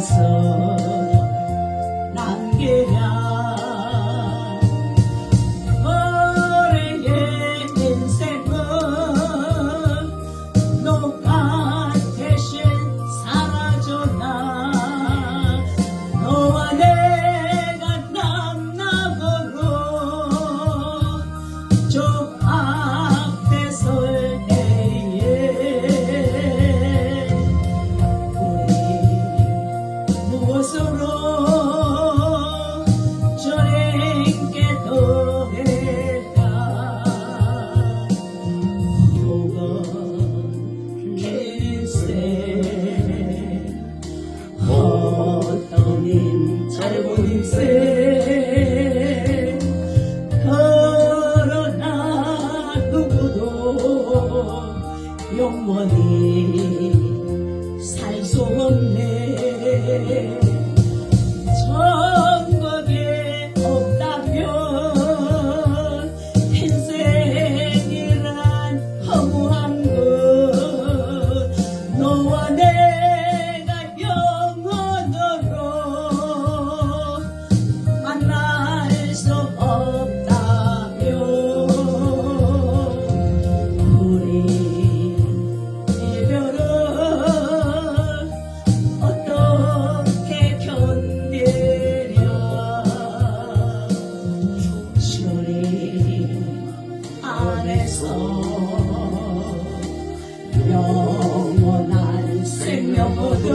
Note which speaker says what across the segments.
Speaker 1: 남겨서 남기랴 올해의 인생은 녹아 대신 사라져나 너와 내가 남남으로 저 앞에 설 때에 우리 무엇으로 저랭게 더해가 혹은 일생 어떤 인 짧은 인생 그러나 누구도 영원히 살 수 없네 천국에 없다면 인생이란 허무한 것 너와 내가 영원으로 만날 수 없다면 우리 이별은 어떻게 견디랴 주님 안에서 영원한 생명 얻어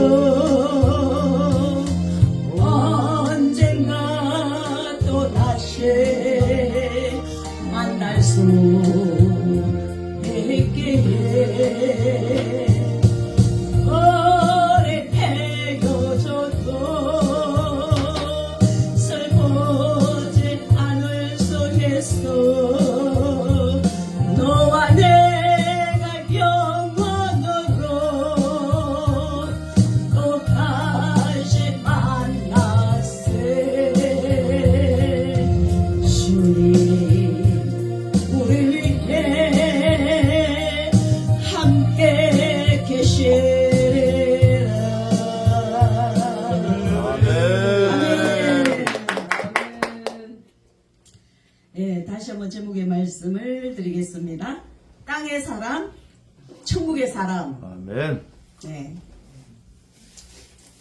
Speaker 1: 언젠가 또다시 만날 수 있기에 오래 헤어져도 슬프지 않을 수 있어 너와 내가 영원으로 또다시 만났세 주님 우리 위해 함께 계시라 아멘. 예, 다시 한번 제목의 말씀을 드리겠습니다. 땅의 사람, 천국의 사람.
Speaker 2: 아멘.
Speaker 1: 네.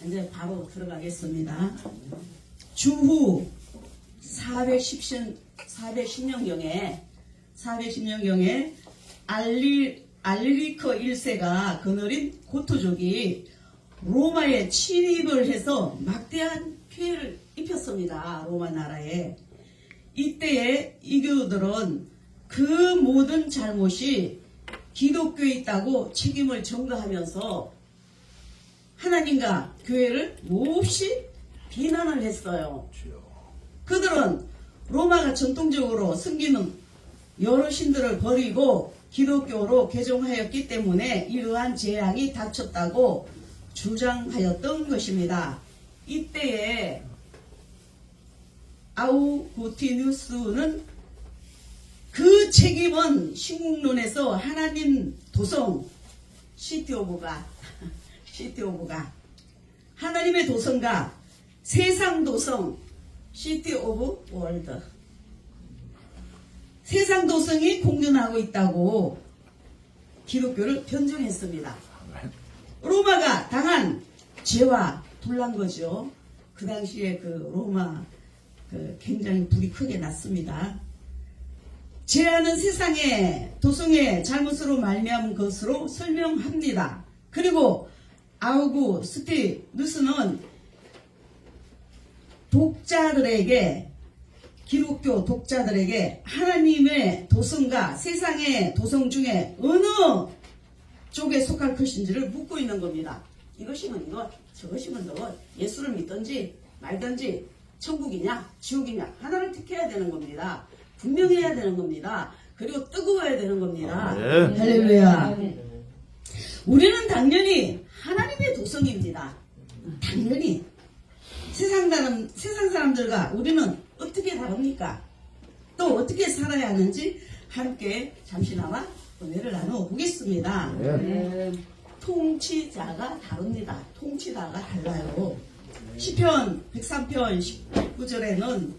Speaker 1: 이제 바로 들어가겠습니다. 주후 410년경에 알리리커 1세가 거느린 고토족이 로마에 침입을 해서 막대한 피해를 입혔습니다. 로마 나라에. 이때에 이교들은 그 모든 잘못이 기독교에 있다고 책임을 전가하면서 하나님과 교회를 몹시 비난을 했어요. 그들은 로마가 전통적으로 섬기는 여러 신들을 버리고 기독교로 개종하였기 때문에 이러한 재앙이 닥쳤다고 주장하였던 것입니다. 이때에 아우구티누스는 그 책임은 신국론에서 하나님 도성 시티오브가 하나님의 도성과 세상 도성 시티 오브 월드 세상 도성이 공존하고 있다고 기독교를 변증했습니다. 로마가 당한 죄와 불난 거죠. 그 당시에 그 로마 굉장히 불이 크게 났습니다. 죄하는 세상의 도성의 잘못으로 말미암은 것으로 설명합니다. 그리고 아우구스티누스는 기독교 독자들에게 하나님의 도성과 세상의 도성 중에 어느 쪽에 속할 것인지를 묻고 있는 겁니다. 이것이면 이것, 저것이면 너, 예수를 믿든지 말든지 천국이냐 지옥이냐 하나를 택해야 되는 겁니다. 분명해야 되는 겁니다. 그리고 뜨거워야 되는 겁니다.
Speaker 2: 네.
Speaker 1: 할렐루야. 우리는 당연히 하나님의 도성입니다. 당연히 세상 사람들과 우리는 어떻게 다릅니까? 또 어떻게 살아야 하는지 함께 잠시나마 은혜를 나눠보겠습니다.
Speaker 2: 네.
Speaker 1: 통치자가 다릅니다. 통치자가 달라요. 시편 103편 19절에는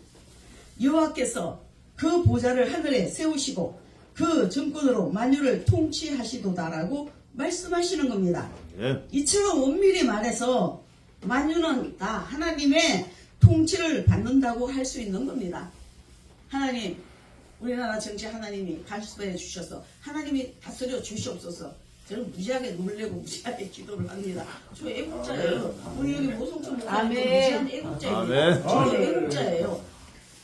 Speaker 1: 여호와께서 그 보좌를 하늘에 세우시고 그 정권으로 만유를 통치하시도다라고 말씀하시는 겁니다.
Speaker 2: 예.
Speaker 1: 이처럼 엄밀히 말해서 만유는 다 하나님의 통치를 받는다고 할 수 있는 겁니다. 하나님, 우리나라 정치 하나님이 간섭해 주셔서 하나님이 다스려 주시옵소서. 저는 무지하게 놀래고 무지하게 기도를 합니다. 저 애국자예요. 우리 여기 모성촌 목사님 무지한 애국자예요.
Speaker 2: 아멘.
Speaker 1: 저 애국자예요.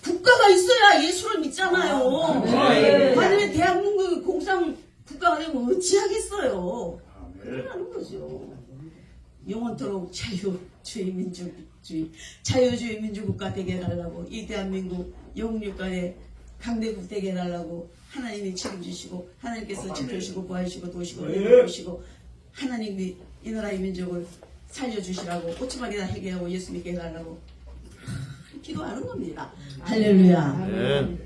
Speaker 1: 국가가 있어야 예수를 믿잖아요.
Speaker 2: 아멘.
Speaker 1: 만약에 대한민국이 공산 국가가 되면 어찌하겠어요. 그러라는 거죠. 영원토록 자유주의 민주주의 자유주의 민주국가 되게 해달라고, 이 대한민국 영육간의 강대국 되게 해달라고 하나님이 책임지시고 하나님께서 지켜주시고 구하시고 도우시고 도우시고 하나님이 이 나라의 민족을 살려주시라고, 꼬치마리다 해결하고 예수 믿게 해달라고 기도하는 겁니다. 할렐루야.
Speaker 2: 아멘.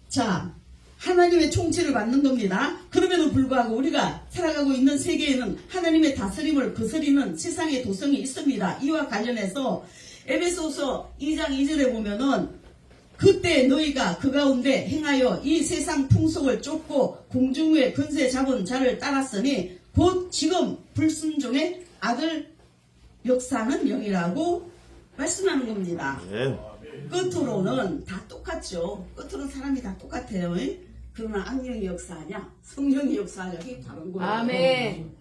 Speaker 1: 자, 하나님의 통치를 받는 겁니다. 그럼에도 불구하고 우리가 살아가고 있는 세계에는 하나님의 다스림을 거스리는 세상의 도성이 있습니다. 이와 관련해서 에베소서 2장 2절에 보면은 그때 너희가 그 가운데 행하여 이 세상 풍속을 쫓고 공중 위에 근세 잡은 자를 따랐으니 곧 지금 불순종의 아들 역사는 영이라고 말씀하는 겁니다.
Speaker 2: 예.
Speaker 1: 끝으로는 다 똑같죠. 끝으로는 사람이 다 똑같아요. 그러나 악령이 역사하냐 성령이 역사하냐 이게 다른 거예요.
Speaker 3: 아멘.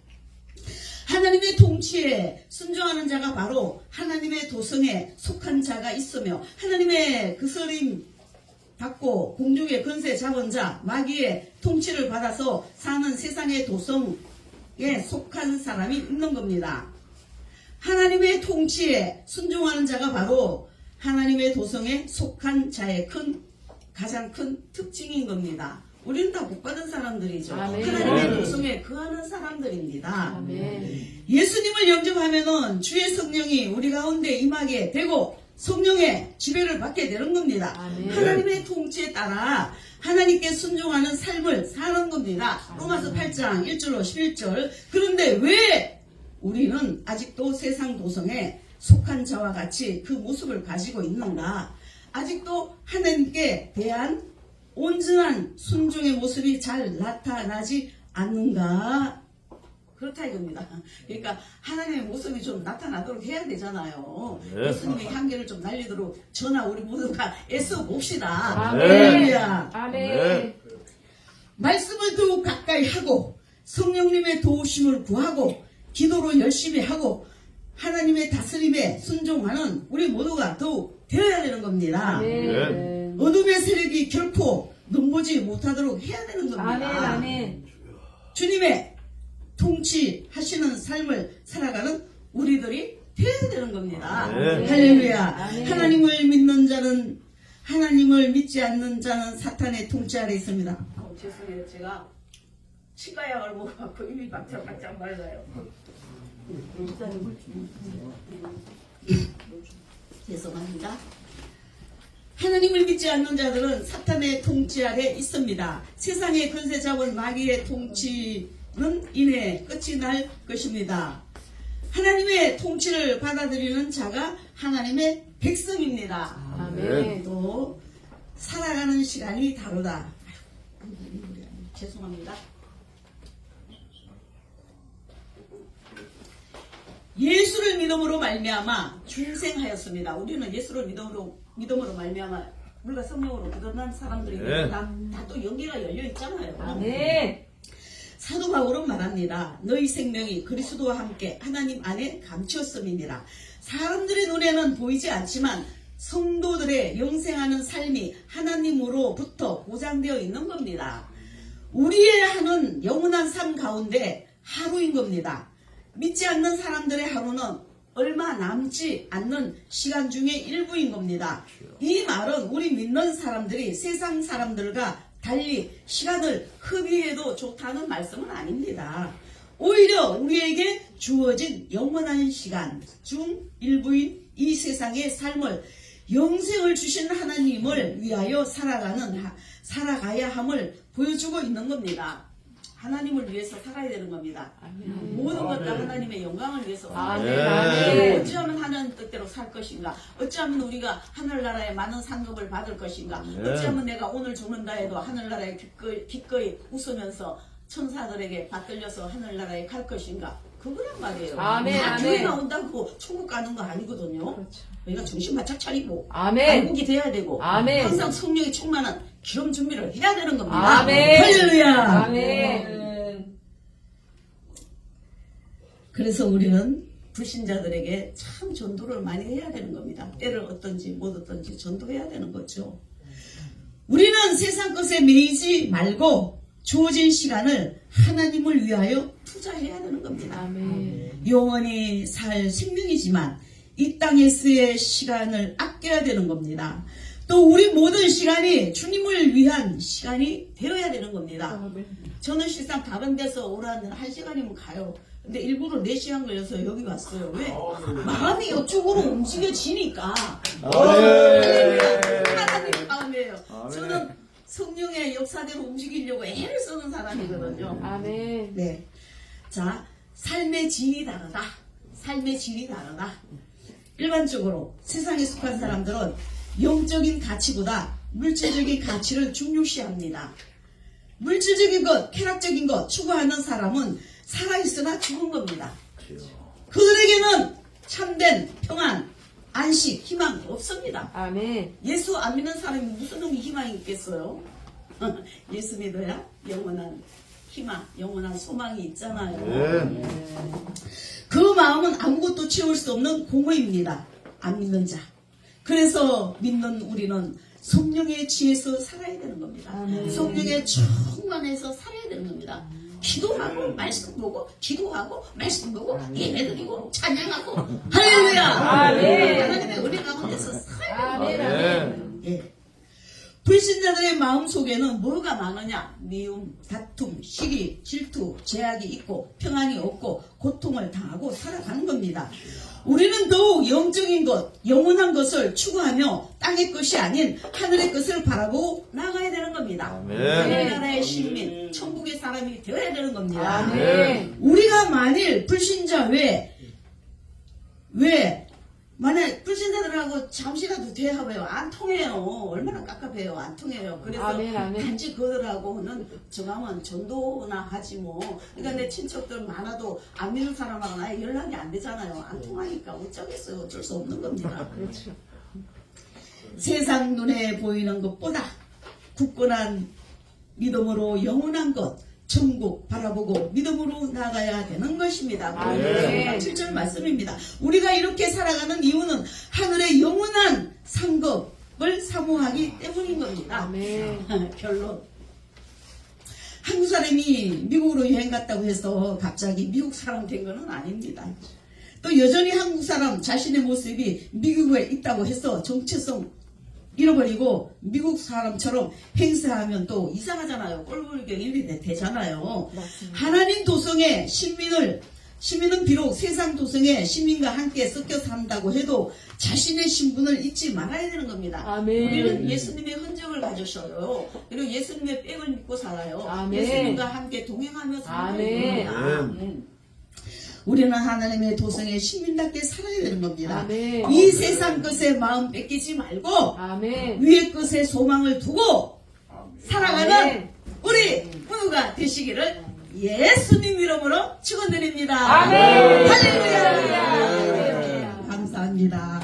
Speaker 1: 하나님의 통치에 순종하는 자가 바로 하나님의 도성에 속한 자가 있으며 하나님의 그스림 받고 공중의 권세 잡은 자 마귀의 통치를 받아서 사는 세상의 도성에 속한 사람이 있는 겁니다. 하나님의 통치에 순종하는 자가 바로 하나님의 도성에 속한 자의 가장 큰 특징인 겁니다. 우리는 다 복받은 사람들이죠.
Speaker 3: 아멘.
Speaker 1: 하나님의 도성에 거하는 사람들입니다.
Speaker 3: 아멘.
Speaker 1: 예수님을 영접하면은 주의 성령이 우리 가운데 임하게 되고 성령의 지배를 받게 되는 겁니다.
Speaker 3: 아멘.
Speaker 1: 하나님의 통치에 따라 하나님께 순종하는 삶을 사는 겁니다. 로마서 8장 1절로 11절. 그런데 왜 우리는 아직도 세상 도성에 속한 자와 같이 그 모습을 가지고 있는가? 아직도 하나님께 대한 온전한 순종의 모습이 잘 나타나지 않는가? 그렇다 이겁니다. 그러니까 하나님의 모습이 좀 나타나도록 해야 되잖아요.
Speaker 2: 네.
Speaker 1: 예수님의 향기를 좀 날리도록 저나 우리 모두가 애써 봅시다.
Speaker 3: 아멘.
Speaker 1: 할렐루야.
Speaker 3: 아멘.
Speaker 1: 말씀을 더욱 가까이 하고 성령님의 도우심을 구하고 기도로 열심히 하고 하나님의 다스림에 순종하는 우리 모두가 더욱 되어야 되는 겁니다.
Speaker 3: 아멘.
Speaker 1: 어둠의 세력이 결코 넘보지 못하도록 해야 되는 겁니다.
Speaker 3: 아멘. 아멘.
Speaker 1: 주님의 통치하시는 삶을 살아가는 우리들이 되어야 되는 겁니다.
Speaker 2: 아멘.
Speaker 1: 할렐루야.
Speaker 3: 아멘.
Speaker 1: 하나님을 믿는 자는 하나님을 믿지 않는 자는 사탄의 통치 아래 있습니다. 죄송해요. 제가 치과약을 먹어갖고 입이 바짝바짝 말라요. 죄송합니다. 하나님을 믿지 않는 자들은 사탄의 통치 아래 있습니다. 세상의 권세 잡은 마귀의 통치는 이내 끝이 날 것입니다. 하나님의 통치를 받아들이는 자가 하나님의 백성입니다.
Speaker 3: 아멘.
Speaker 1: 또 살아가는 시간이 다르다. 죄송합니다. 예수를 믿음으로 말미암아 중생하였습니다. 우리는 예수를 믿음으로 말미암아 물과 성령으로 거듭난 사람들이
Speaker 2: 네.
Speaker 1: 다 또 연계가 열려 있잖아요.
Speaker 3: 아멘.
Speaker 1: 사도 바울은 말합니다. 너희 생명이 그리스도와 함께 하나님 안에 감추었음이니라. 사람들의 눈에는 보이지 않지만 성도들의 영생하는 삶이 하나님으로부터 보장되어 있는 겁니다. 우리의 하는 영원한 삶 가운데 하루인 겁니다. 믿지 않는 사람들의 하루는 얼마 남지 않는 시간 중에 일부인 겁니다. 이 말은 우리 믿는 사람들이 세상 사람들과 달리 시간을 허비해도 좋다는 말씀은 아닙니다. 오히려 우리에게 주어진 영원한 시간 중 일부인 이 세상의 삶을 영생을 주신 하나님을 위하여 살아가야 함을 보여주고 있는 겁니다. 하나님을 위해서 살아야 되는 겁니다.
Speaker 3: 아멘.
Speaker 1: 모든 것 다 하나님의 영광을 위해서 살아야
Speaker 3: 아멘.
Speaker 1: 돼요.
Speaker 3: 아멘.
Speaker 1: 어찌하면 하나님 뜻대로 살 것인가? 어찌하면 우리가 하늘나라에 많은 상급을 받을 것인가?
Speaker 2: 네.
Speaker 1: 어찌하면 내가 오늘 죽는다 해도 하늘나라에 기꺼이 웃으면서 천사들에게 받들려서 하늘나라에 갈 것인가? 그거란 말이에요.
Speaker 3: 아멘,
Speaker 1: 다
Speaker 3: 아멘.
Speaker 1: 교회 나온다고 천국 가는 거 아니거든요.
Speaker 3: 그렇죠.
Speaker 1: 우리가 정신 바짝 차리고
Speaker 3: 아멘.
Speaker 1: 안국이 돼야 되고
Speaker 3: 아멘.
Speaker 1: 항상 성령이 충만한 기름 준비를 해야 되는 겁니다.
Speaker 3: 아멘.
Speaker 1: 할렐루야.
Speaker 3: 아멘.
Speaker 1: 그래서 우리는 불신자들에게 참 전도를 많이 해야 되는 겁니다. 때를 얻든지 못 얻든지 전도해야 되는 거죠. 우리는 세상 것에 매이지 말고 주어진 시간을 하나님을 위하여 투자해야 되는 겁니다.
Speaker 3: 아멘.
Speaker 1: 영원히 살 생명이지만 이 땅에서의 시간을 아껴야 되는 겁니다. 또 우리 모든 시간이 주님을 위한 시간이 되어야 되는 겁니다. 저는 실상 다른 데서 오라는 1시간이면 가요. 근데 일부러 4시간 걸려서 여기 왔어요. 왜? 마음이 이쪽으로 움직여지니까. 하나님 마음이에요. 저는 성령의 역사대로 움직이려고 애를 쓰는 사람이거든요.
Speaker 3: 아멘.
Speaker 1: 네. 자, 삶의 질이 다르다. 삶의 질이 다르다. 일반적으로 세상에 속한 사람들은 영적인 가치보다 물질적인 가치를 중요시합니다. 물질적인 것, 쾌락적인 것 추구하는 사람은 살아있으나 죽은 겁니다. 그들에게는 참된 평안, 안식, 희망 없습니다.
Speaker 3: 아멘.
Speaker 1: 예수 안 믿는 사람이 무슨 놈이 희망이 있겠어요? 예수 믿어야 영원한 희망, 영원한 소망이 있잖아요. 그 마음은 아무것도 채울 수 없는 공허입니다. 안 믿는 자. 그래서 믿는 우리는 성령의 지혜에서 살아야 되는 겁니다.
Speaker 3: 아멘.
Speaker 1: 성령의 충만해서 살아야 되는 겁니다. 기도하고 말씀 보고 기도하고 말씀 보고 예배드리고 찬양하고 할렐루야.
Speaker 3: 아멘.
Speaker 1: 하나님의 은혜 가운데서 살아야
Speaker 3: 아멘.
Speaker 1: 됩니다.
Speaker 3: 아멘.
Speaker 1: 예. 불신자들의 마음 속에는 뭐가 많으냐? 미움, 다툼, 시기, 질투, 제약이 있고 평안이 없고 고통을 당하고 살아가는 겁니다. 우리는 더욱 영적인 것, 영원한 것을 추구하며 땅의 것이 아닌 하늘의 것을 바라보고 나가야 되는 겁니다.
Speaker 2: 아멘.
Speaker 1: 하늘나라의 시민, 천국의 사람이 되어야 되는 겁니다.
Speaker 3: 아멘.
Speaker 1: 우리가 만일 불신자 왜 만약 불신자들하고 잠시라도 대화해요. 안 통해요. 얼마나 깝깝해요. 안 통해요. 그래서
Speaker 3: 아멘, 아멘.
Speaker 1: 단지 그들하고는 정하면 전도나 하지 뭐. 그러니까 내 친척들 많아도 안 믿는 사람하고는 아예 연락이 안 되잖아요. 안 통하니까 어쩌겠어요. 어쩔 수 없는 겁니다.
Speaker 3: 그렇죠.
Speaker 1: 세상 눈에 보이는 것보다 굳건한 믿음으로 영원한 것 천국 바라보고 믿음으로 나가야 되는 것입니다.
Speaker 3: 아멘.
Speaker 1: 7절 말씀입니다. 우리가 이렇게 살아가는 이유는 하늘의 영원한 상급을 사모하기 때문인 겁니다.
Speaker 3: 아멘.
Speaker 1: 결론. 한국 사람이 미국으로 여행 갔다고 해서 갑자기 미국 사람 된 것은 아닙니다. 또 여전히 한국 사람 자신의 모습이 미국에 있다고 해서 정체성 잃어버리고 미국 사람처럼 행세하면 또 이상하잖아요. 꼴보기 일이 되잖아요.
Speaker 3: 맞습니다.
Speaker 1: 하나님 도성의 시민은 비록 세상 도성의 시민과 함께 섞여 산다고 해도 자신의 신분을 잊지 말아야 되는 겁니다.
Speaker 3: 아멘.
Speaker 1: 우리는 예수님의 흔적을 가졌어요. 그리고 예수님의 백을 믿고 살아요.
Speaker 3: 아멘.
Speaker 1: 예수님과 함께 동행하며 살아야
Speaker 3: 아멘.
Speaker 1: 됩니다. 우리는 하나님의 도성의 시민답게 살아야 되는 겁니다.
Speaker 3: 아멘.
Speaker 1: 이 세상 것에 마음 뺏기지 말고
Speaker 3: 아멘.
Speaker 1: 위의 것에 소망을 두고 살아가는
Speaker 3: 아멘.
Speaker 1: 우리 부부가 되시기를 예수님 이름으로 축원드립니다.
Speaker 3: 아멘.
Speaker 1: 할렐루야.
Speaker 3: 할렐루야.
Speaker 1: 감사합니다.